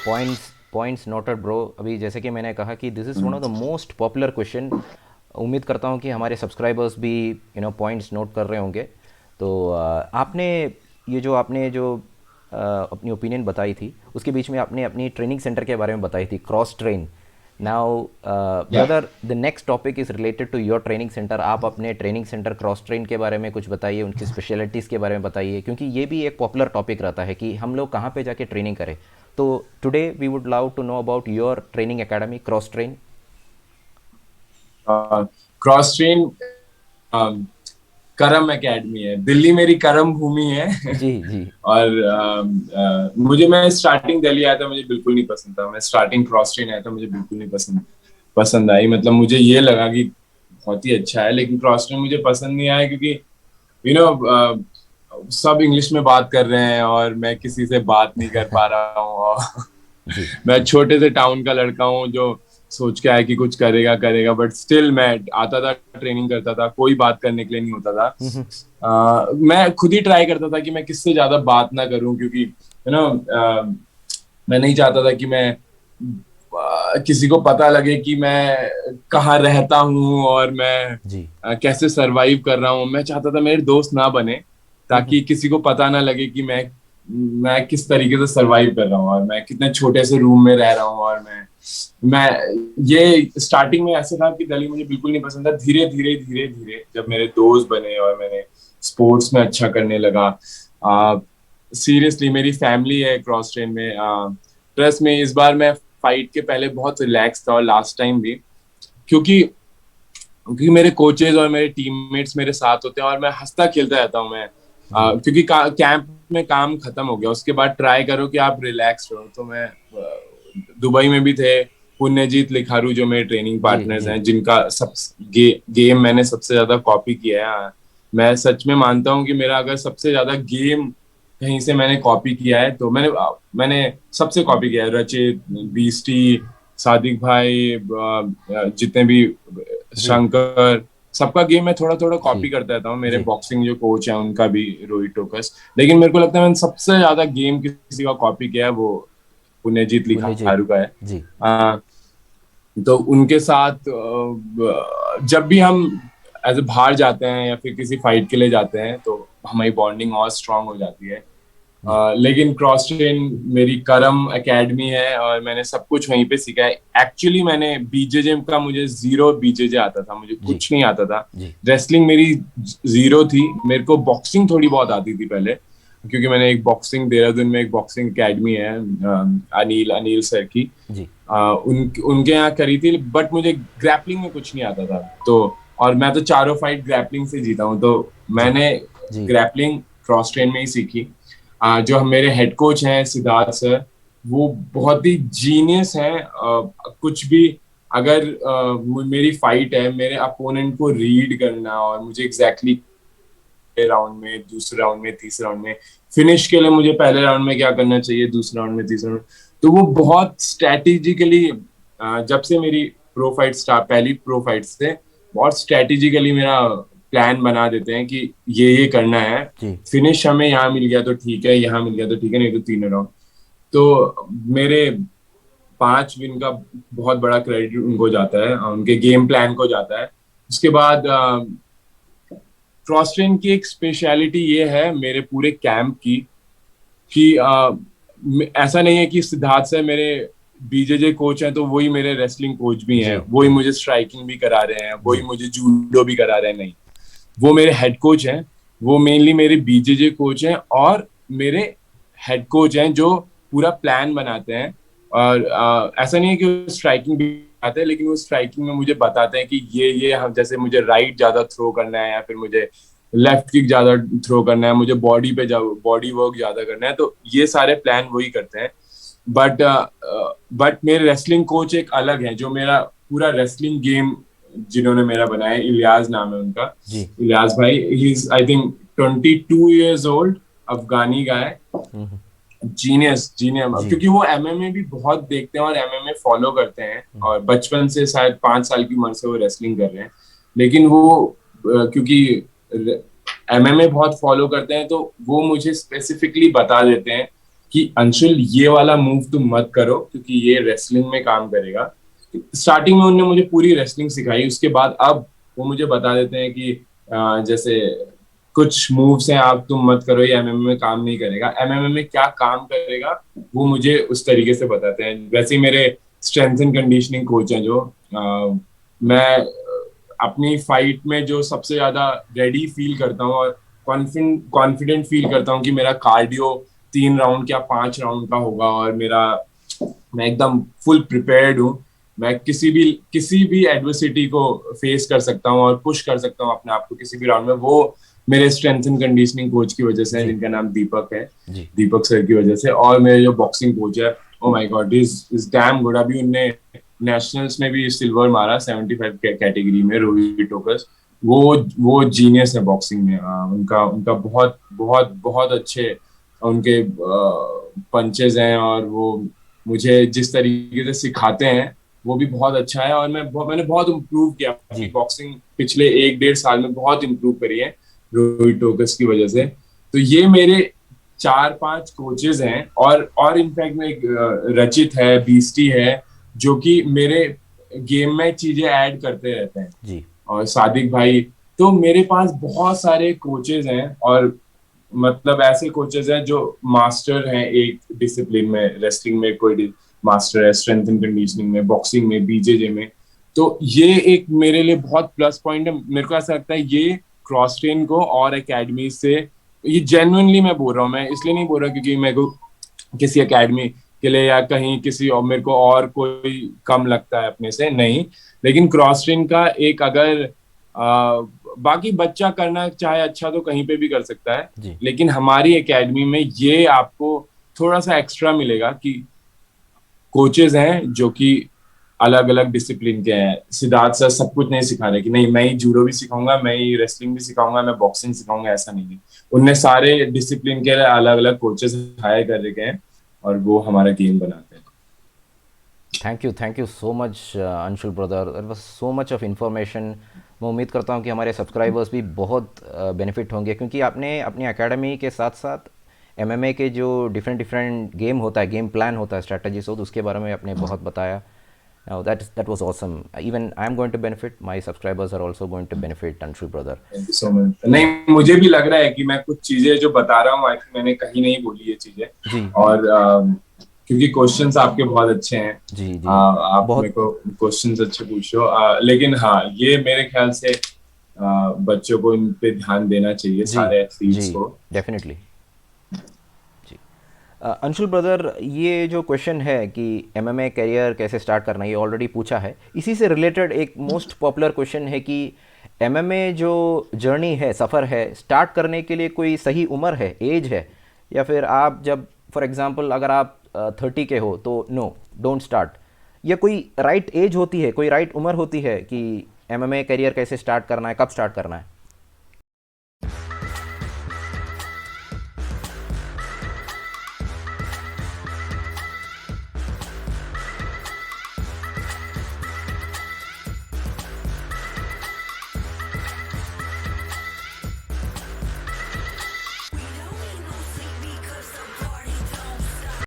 Points points noted bro. अभी जैसे कि मैंने कहा कि this is one of the most popular question. उम्मीद करता हूँ कि हमारे सब्सक्राइबर्स भी पॉइंट्स नोट कर रहे होंगे। तो आपने आपने जो अपनी ओपिनियन बताई थी, उसके बीच में आपने अपनी ट्रेनिंग सेंटर के बारे में बताई थी, क्रॉस ट्रेन। नाउ या brother, the next topic is related to your training centre. आप अपने ट्रेनिंग सेंटर क्रॉस ट्रेन के बारे में कुछ बताइए, उनकी स्पेशलिटीज़ के बारे में बताइए, क्योंकि ये भी एक पॉपुलर टॉपिक रहता है कि हम लोग कहाँ पे जाके ट्रेनिंग करें। तो today we would love to know about your training academy cross train. Cross train Karam academy है, दिल्ली मेरी करम भूमि है। जी जी। और मुझे मैं स्टार्टिंग दिल्ली आया था, मुझे बिल्कुल नहीं पसंद था। मैं स्टार्टिंग क्रॉस ट्रेन आया था, मुझे बिल्कुल नहीं पसंद पसंद आई। मतलब मुझे ये लगा कि बहुत ही अच्छा है, लेकिन क्रॉस ट्रेन मुझे पसंद नहीं आया क्योंकि यू नो सब इंग्लिश में बात कर रहे हैं और मैं किसी से बात नहीं कर पा रहा हूँ। और जी मैं छोटे से टाउन का लड़का हूँ जो सोच के आया कि कुछ करेगा करेगा, बट स्टिल मैं आता था, ट्रेनिंग करता था, कोई बात करने के लिए नहीं होता था। मैं खुद ही ट्राई करता था कि मैं किससे ज्यादा बात ना करूं, क्योंकि मैं नहीं चाहता था कि मैं किसी को पता लगे कि मैं कहाँ रहता हूँ और मैं जी। कैसे सरवाइव कर रहा हूँ। मैं चाहता था मेरे दोस्त ना बने, ताकि किसी को पता ना लगे कि मैं किस तरीके से सरवाइव कर रहा हूँ और मैं कितने छोटे से रूम में रह रहा हूँ। और मैं ये स्टार्टिंग में ऐसे था कि दिल्ली मुझे बिल्कुल नहीं पसंद था। धीरे धीरे धीरे धीरे जब मेरे दोस्त बने और मैंने स्पोर्ट्स में अच्छा करने लगा, सीरियसली मेरी फैमिली है क्रॉस ट्रेन में। ट्रस्ट में इस बार मैं फाइट के पहले बहुत रिलैक्स था और लास्ट टाइम भी, क्योंकि क्योंकि मेरे कोचेज और मेरे टीममेट्स मेरे साथ होते हैं और मैं हंसता खेलता रहता हूँ। मैं जी क्योंकि कैंप में काम खत्म हो गया, उसके बाद ट्राई करो कि आप रिलैक्स रहो। तो मैं दुबई में भी थे, पुण्यजीत लिखारू जो मेरे ट्रेनिंग जी पार्टनर्स जी। हैं, जिनका सब गेम मैंने सबसे ज्यादा कॉपी किया है। मैं सच में मानता हूँ कि मेरा अगर सबसे ज्यादा गेम कहीं से मैंने कॉपी किया है तो मैंने सबसे कॉपी किया है। रचित, बीस्टी, सादिक भाई, जितने भी जी शंकर, सबका गेम मैं थोड़ा थोड़ा जी कॉपी करता रहता हूँ। मेरे जी। बॉक्सिंग जो कोच है उनका भी, रोहित टोकस। लेकिन मेरे को लगता है मैंने सबसे ज्यादा गेम किसी का कॉपी किया है वो पुण्यजीत पुण्यजीत। लिखारू का है। जी आ, तो उनके साथ जब भी हम एज ए बाहर जाते हैं या फिर किसी फाइट के लिए जाते हैं तो हमारी बॉन्डिंग और स्ट्रांग हो जाती है। जी लेकिन क्रॉस ट्रेन मेरी करम एकेडमी है और मैंने सब कुछ वहीं पे सीखा है। एक्चुअली मैंने बीजेजे का, मुझे जीरो बीजेजे आता था, मुझे जी कुछ नहीं आता था। जी रेसलिंग मेरी जीरो थी। मेरे को बॉक्सिंग थोड़ी बहुत आती थी पहले, क्योंकि मैंने एक बॉक्सिंग, देहरादून में एक बॉक्सिंग एकेडमी है, अनिल अनिल सर की, जी उनके यहाँ करी थी। बट मुझे ग्रैपलिंग में कुछ नहीं आता था। तो और मैं तो चारों फाइट ग्रैपलिंग से जीता हूँ, तो जी मैंने जी ग्रैपलिंग क्रॉस ट्रेन में ही सीखी। जो मेरे हेड कोच हैं सिद्धार्थ सर, वो बहुत ही जीनियस हैं। कुछ भी अगर मेरी फाइट है, मेरे अपोनेंट को रीड करना और मुझे एग्जैक्टली राउंड में, दूसरे राउंड में, तीसरे राउंड में, फिनिश के लिए मुझे पहले राउंड में क्या करना चाहिए, दूसरे राउंड में, तीसरे राउंड। तो वो बहुत स्ट्रेटेजिकली, जब से मेरी प्रो फाइट स्टार्ट, पहली प्रो फाइट से बहुत स्ट्रेटेजिकली मेरा प्लान बना देते हैं कि ये करना है। जी फिनिश हमें यहाँ मिल गया तो ठीक है, यहाँ मिल गया तो ठीक है, नहीं तो तीनों राउंड। तो मेरे 5 विन का बहुत बड़ा क्रेडिट उनको जाता है, उनके गेम प्लान को जाता है। उसके बाद क्रॉस ट्रेन की एक स्पेशलिटी ये है मेरे पूरे कैंप की कि ऐसा नहीं है कि सिद्धार्थ से मेरे बीजेजे कोच हैं तो वही मेरे रेसलिंग कोच भी हैं, जी वही जी मुझे स्ट्राइकिंग भी करा रहे हैं, वही जी मुझे जूडो भी करा रहे हैं। नहीं, वो मेरे हेड कोच हैं। वो मेनली मेरे बीजेजे कोच हैं और मेरे हेड कोच हैं जो पूरा प्लान बनाते हैं। और ऐसा नहीं है कि वो स्ट्राइकिंग भी आते हैं, लेकिन वो स्ट्राइकिंग में मुझे बताते हैं कि ये हम, जैसे मुझे राइट ज्यादा थ्रो करना है या फिर मुझे लेफ्ट किक ज्यादा थ्रो करना है, मुझे बॉडी पे बॉडी वर्क ज्यादा करना है, तो ये सारे प्लान वही करते हैं। बट बट मेरे रेसलिंग कोच एक अलग है, जो मेरा पूरा रेसलिंग गेम जिन्होंने मेरा बनाया, इलियास नाम है उनका, जी। इलियास भाई। He is I think 22 years old, Afghani guy, genius genius. जी क्योंकि वो एमएमए भी बहुत देखते हैं और एमएमए फॉलो करते हैं, और बचपन से शायद 5 साल की उम्र से वो रेसलिंग कर रहे हैं। लेकिन वो क्योंकि एमएमए बहुत फॉलो करते हैं तो वो मुझे स्पेसिफिकली बता देते हैं कि अंशुल ये वाला मूव तुम मत करो क्योंकि ये रेसलिंग में काम करेगा। स्टार्टिंग में उन्होंने मुझे पूरी रेसलिंग सिखाई, उसके बाद अब वो मुझे बता देते हैं कि जैसे कुछ मूव्स हैं आप तुम मत करो, ये एमएमए में काम नहीं करेगा। एमएमए में क्या काम करेगा वो मुझे उस तरीके से बताते हैं। वैसे ही मेरे स्ट्रेंथ एंड कंडीशनिंग कोच हैं जो मैं अपनी फाइट में जो सबसे ज्यादा रेडी फील करता हूँ और कॉन्फिडेंट फील करता हूँ कि मेरा कार्डियो 3 राउंड या 5 राउंड का होगा और मैं एकदम फुल प्रिपेयर्ड हूँ। मैं किसी भी एडवर्सिटी को फेस कर सकता हूँ और पुश कर सकता हूँ अपने आप को किसी भी राउंड में। वो मेरे स्ट्रेंथ एंड कंडीशनिंग कोच की वजह से है, जिनका नाम दीपक है, दीपक सर की वजह से। और मेरे जो बॉक्सिंग कोच है, oh my God, is damn good. अभी उनने नेशनल्स में भी सिल्वर मारा 75 कैटेगरी में, रोहित टोकस। वो जीनियस है बॉक्सिंग में। उनका उनका बहुत बहुत बहुत अच्छे उनके पंचेज हैं और वो मुझे जिस तरीके से सिखाते हैं वो भी बहुत अच्छा है। और मैंने बहुत इम्प्रूव किया अपनी बॉक्सिंग पिछले 1-1.5 साल में, बहुत इम्प्रूव करी है रोहित टोकस की वजह से। तो ये मेरे 4-5 कोचेज हैं। और इनफैक्ट में एक रचित है, बीस्टी है, जो कि मेरे गेम में चीजें ऐड करते रहते हैं जी। और सादिक भाई। तो मेरे पास बहुत सारे कोचेज हैं और मतलब ऐसे कोचेज हैं जो मास्टर हैं एक डिसिप्लिन में। रेसलिंग में कोई मास्टर है, स्ट्रेंथ एंड कंडीशनिंग में, बॉक्सिंग में, बीजेजे में। तो ये एक मेरे लिए बहुत प्लस पॉइंट है। मेरे को ऐसा लगता है ये क्रॉस ट्रेन को और एकेडमी से, ये जेन्युइनली मैं बोल रहा हूँ, मैं इसलिए नहीं बोल रहा क्योंकि मेरे को किसी एकेडमी के लिए या कहीं किसी और मेरे को और कोई कम लगता है अपने से, नहीं। लेकिन क्रॉस ट्रेन का एक अगर बाकी बच्चा करना चाहे अच्छा तो कहीं पे भी कर सकता है, लेकिन हमारी एकेडमी में ये आपको थोड़ा सा एक्स्ट्रा मिलेगा कि कोचेज हैं जो कि अलग अलग डिसिप्लिन के हैं। सिद्धार्थ सर सब कुछ नहीं सिखा रहे कि नहीं मैं ही जूडो भी सिखाऊंगा, मैं ही रेसलिंग भी सिखाऊंगा, मैं बॉक्सिंग सिखाऊंगा, ऐसा नहीं है। उनने सारे डिसिप्लिन के अलग अलग कोचेस हायर कर रखे हैं और वो हमारा गेम बनाते हैं। Thank you so much Anshul brother, that was so much of information. मैं उम्मीद करता हूँ कि हमारे सब्सक्राइबर्स भी बहुत बेनिफिट होंगे, क्योंकि आपने अपनी एकेडमी के साथ साथ एमएमए के जो डिफरेंट डिफरेंट गेम होता है, गेम प्लान होता है, स्ट्रैटेजीज हो, तो उसके बारे में आपने बहुत बताया। that was awesome. Even I am going to benefit, my subscribers are also going to benefit, Anshul brother. Thank you so much. नहीं, मुझे भी लग रहा है कि मैं कुछ चीजें जो बता रहा हूँ आई थिंक मैंने कहीं नहीं बोली ये चीजें। जी। और क्योंकि क्वेश्चंस आपके बहुत अच्छे हैं। जी जी। आप बहुत मेरे को क्वेश्चंस अच्छे पूछो। लेकिन हाँ, ये मेरे ख्याल से बच्चों को इन पे ध्यान देना चाहिए, जी सारे एथलीट्स जी, को। डेफिनेटली जी। अंशुल ब्रदर, ये जो क्वेश्चन है कि एमएमए करियर कैसे स्टार्ट करना है, ये ऑलरेडी पूछा है। इसी से रिलेटेड एक मोस्ट पॉपुलर क्वेश्चन है कि एमएमए जो जर्नी है, सफ़र है, स्टार्ट करने के लिए कोई सही उम्र है, एज है, या फिर आप जब फॉर एग्जांपल अगर आप 30 के हो तो नो, डोंट स्टार्ट, या कोई राइट एज होती है, कोई राइट उम्र होती है कि एमएमए करियर कैसे स्टार्ट करना है, कब स्टार्ट करना है?